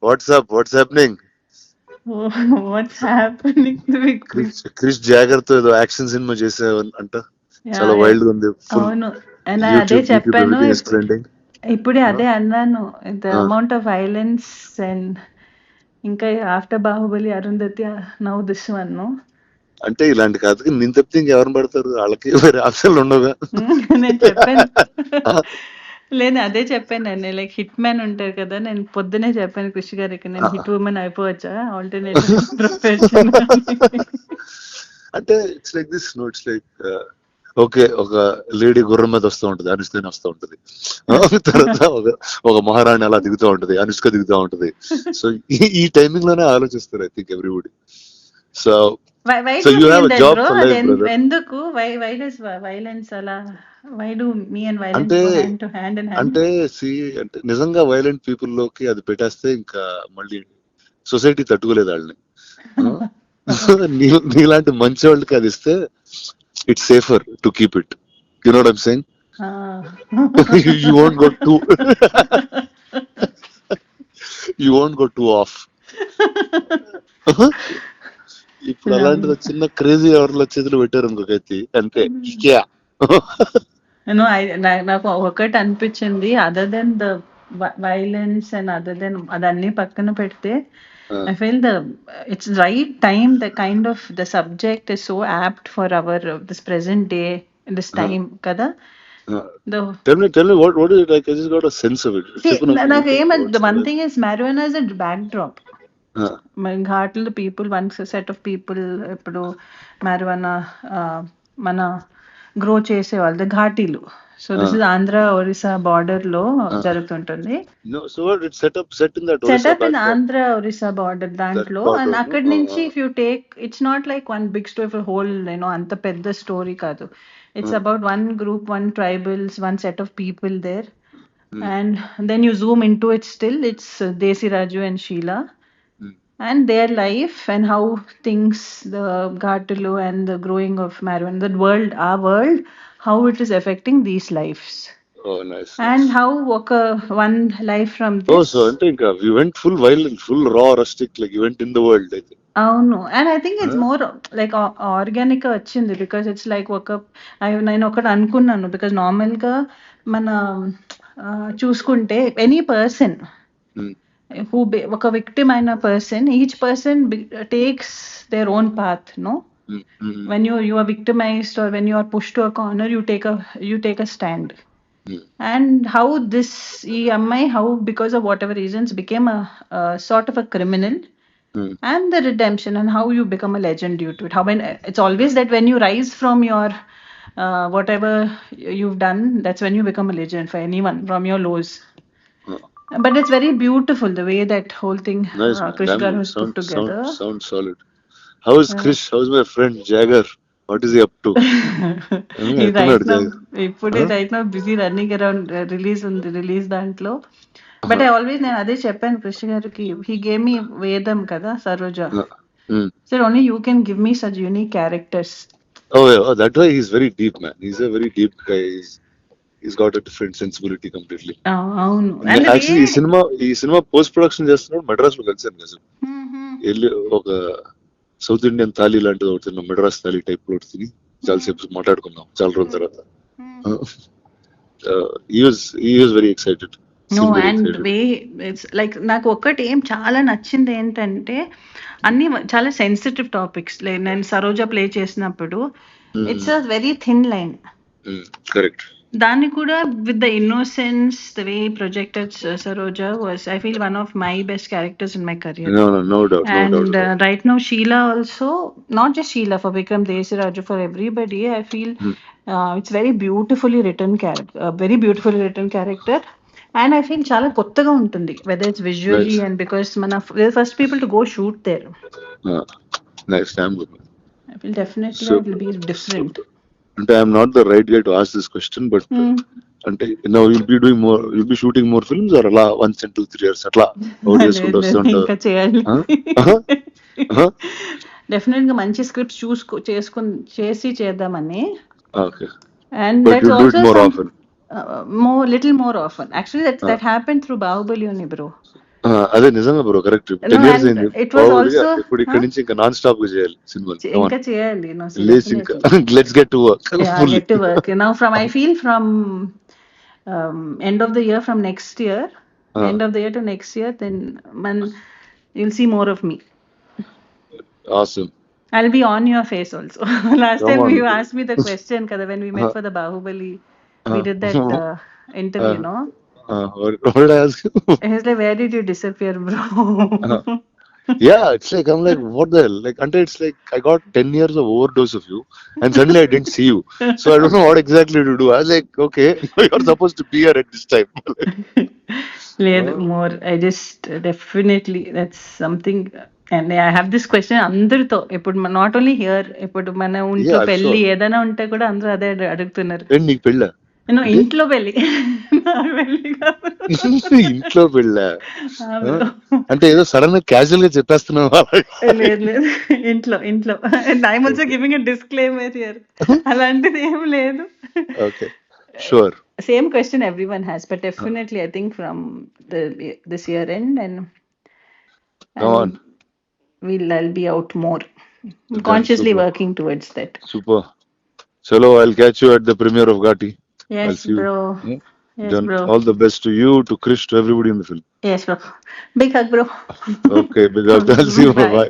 Watts happening? What's happening with Krish జాగర్ తో ఏదో యాక్షన్ సినిమా చేసావు అంట, చాలా వైల్డ్ గా ఉంది. ఫుల్ అవును. And అదే యూట్యూబ్ చెప్పాను. Everything is trending. ఇప్పుడే అదే అన్నాను. The amount of violence and ఇంకా after Baahubali Arundhati now this one. అంటే ఇలాంటి కథకి నేను తప్పితే ఇంకెవరిని పడతారు? వాళ్ళకి వేరే ఆప్షన్లు ఉండవుగా. నేను చెప్పాను. లేదు అదే చెప్పాను నేను, లైక్ హిట్ మ్యాన్ ఉంటారు కదా, నేను పొద్దునే చెప్పాను కృషి గారికి, నేను హిట్ ఉమెన్ అయిపోవచ్చా ఆల్టర్నేటివ్ ప్రొఫెషన్. అంటే it's like this no, it's like okay, ఒక లేడీ గుర్రం మీద వస్తూ ఉంటది, అనుష్క వస్తూ ఉంటది. తర్వాత ఒక మహారాణి అలా దిగుతూ ఉంటది, అనుష్క దిగుతూ ఉంటది. సో ఈ టైమింగ్ లోనే ఆలోచిస్తారు I think everybody. So Why so do you you have feel a that, job bro? For life, brother. ఎందుకు why does violence అలా, why do me and violence అంటే go hand to hand in hand? అంటే అంటే నిజంగా violent people లోకి అది పెట్టేస్తే ఇంకా మళ్ళీ సొసైటీ తట్టుకోలేదు వాళ్ళని. నీలాంటి మంచి వాళ్ళకి అది ఇస్తే it's safer to keep it. You know what I'm saying? You won't go two you won't go two of. ఇప్పుడు అలాంటిది చిన్న క్రేజీ ఎవరిలో చేతులు పెట్టారు ఇంకొకైతే అంతే. నాకు ఒకటి అనిపించింది, other than the violence and other than అదన్నీ పక్కన పెడితే, I feel it's right time, the kind of the subject is so apt for our this present day, this time kada. Tell me what is it like? I just got a sense of it. See, the one thing is marijuana is a backdrop. ఘాట్లు people, one set of people ఇప్పుడు marijuana మన grow చేసేవాళ్ళు ఘాటీలు. So this is Andhra Orissa border లో జరుగుతుంటుంది. Setup in Andhra Orissa border దాంట్లో. And అక్కడి నుంచి if you take, it's not like one big story for whole, అంత పెద్ద స్టోరీ కాదు. It's about one group, one tribals, one set of people there. And then you zoom into it, still it's Desi Raju and Sheila and their life and how things, the Ghatalu and the growing of marijuana, the world, our world, how it is affecting these lives. Oh, nice. And how one life from this. Oh, so I think we went full violent, full raw, rustic, like you went in the world, I think. అవును. And I think it's more like organic వచ్చింది, because it's like నేను ఒకటి అనుకున్నాను, because నార్మల్గా మన చూసుకుంటే any person who ఒక victim అయిన person, each person takes their own path, no. when you are victimized or when you are pushed to a corner, you take a stand. And how this ఈ అమ్మాయి, how because of whatever reasons became a sort of a criminal. And the redemption and how you become a legend due to it. How when it's always that when you rise from your whatever you've done, that's when you become a legend for anyone from your lows. But it's very beautiful the way that whole thing Krish Garu has put together. Sounds solid. How is Krish? How is my friend Jagger? What is he up to? He's right now busy running around release దాంట్లో. But I always, నేను అదే చెప్పాను కృష్ణ గారికి, he gave me వేదం కదా, Saroja. Sir only you can give me such unique characters. Oh, that way he's very deep, man. He's a very deep guy. He's got a different sensibility completely. అవును. Actually ఈ cinema post production చేస్తున్నాడు మద్రాస్ లో కలిసాను కదా. వెళ్ళి ఒక south Indian thali లాంటిది ఒకటి తిన్నాం, మెడ్రాస్ థాలీ టైప్ లో తిని చాలాసేపు మాట్లాడుకున్నాం చాలా రోజుల తర్వాత. he was very excited. No, and way it's like నాకు ఒక్కటి ఏం చాలా నచ్చింది ఏంటంటే, అన్ని చాలా సెన్సిటివ్ టాపిక్స్. నేను సరోజ ప్లే చేసినప్పుడు it's a very thin line. Correct. దాన్ని కూడా with the innocence, the way projected Saroja was, I feel one of my best characters in my career. No doubt. And right now Sheila also, not just Sheila, for Vikram, Desi Raju, for everybody, I feel it's very beautifully written character. And I feel చాలా కొత్తగా ఉంటుంది, whether it's visually and because we're the first people to go shoot there. Nice. I feel definitely it will be different. And I'm not the right guy to ask this question, but అంటే now you'll be shooting more films or అలా once in 2-3 years అట్లా చేసుకుంటూ వస్తుంటారు? ఇంకా చేయాలి. Definite గా మంచి scripts చేసి చేద్దామని. Okay. And But that's you do it also more often. little more often. Actually that happened through Bahubali only, bro. అదే నిజంగా bro correct. No, 10 years and అయింది. it was Probably also, ఇప్పుడు ఇక్కడి నుంచి ఇంకా నాన్ స్టాప్ గా చేయాలి సినిమాలు. ఇంకా చేయాలి. No, so లేచి ఇంకా definitely. Let's get to work Yeah, full. get to work. Now I feel from end of the year, from next year, end of the year to next year, then you'll see more of me. Awesome. I'll be on your face also. Last Come time on. you asked me the question, kada, when we met for the Bahubali, we did that interview, no? What did I ask you? He's like, where did you disappear, bro? Yeah, it's like I'm like, what the hell? Like, until it's like I got 10 years of overdose of you, and suddenly I didn't see you. So I don't know what exactly to do. I was like, okay, you're supposed to be here at this time. లేదు more I just definitely that's something. And I have this question అందరితో, ఇప్పుడు not only here, ఇప్పుడు మన ఇంట్లో Yeah, I'm పెళ్లి sure. ఏదైనా ఉంటే కూడా అందరూ అదే అడుగుతున్నారు. ఏంటి నీకు పెళ్ళా? నేను ఇంట్లో పెళ్లి, నా పెళ్లి కాదు. ఇంట్లో పెళ్ళా? ఆ bro. అంటే ఏదో సడన్ గా క్యాజువల్ గా చెప్పేస్తున్నావు. లేదు లేదు, ఇంట్లో ఇంట్లో. And I'm also giving a disclaimer here. అలాంటిది ఏం లేదు. Okay, sure. Same question everyone has, but definitely I think from this year end, and Come on. I'll be out more. I'm consciously super. working towards that. Super. Chalo, I'll catch you at the premiere of Ghati. I'll Yes, see you. bro. Hmm? Yes, Then bro. all the best to you, to Krish, to everybody in the film. Yes, bro. Big hug, bro. Okay, big up. I'll see you. Bye. Bye.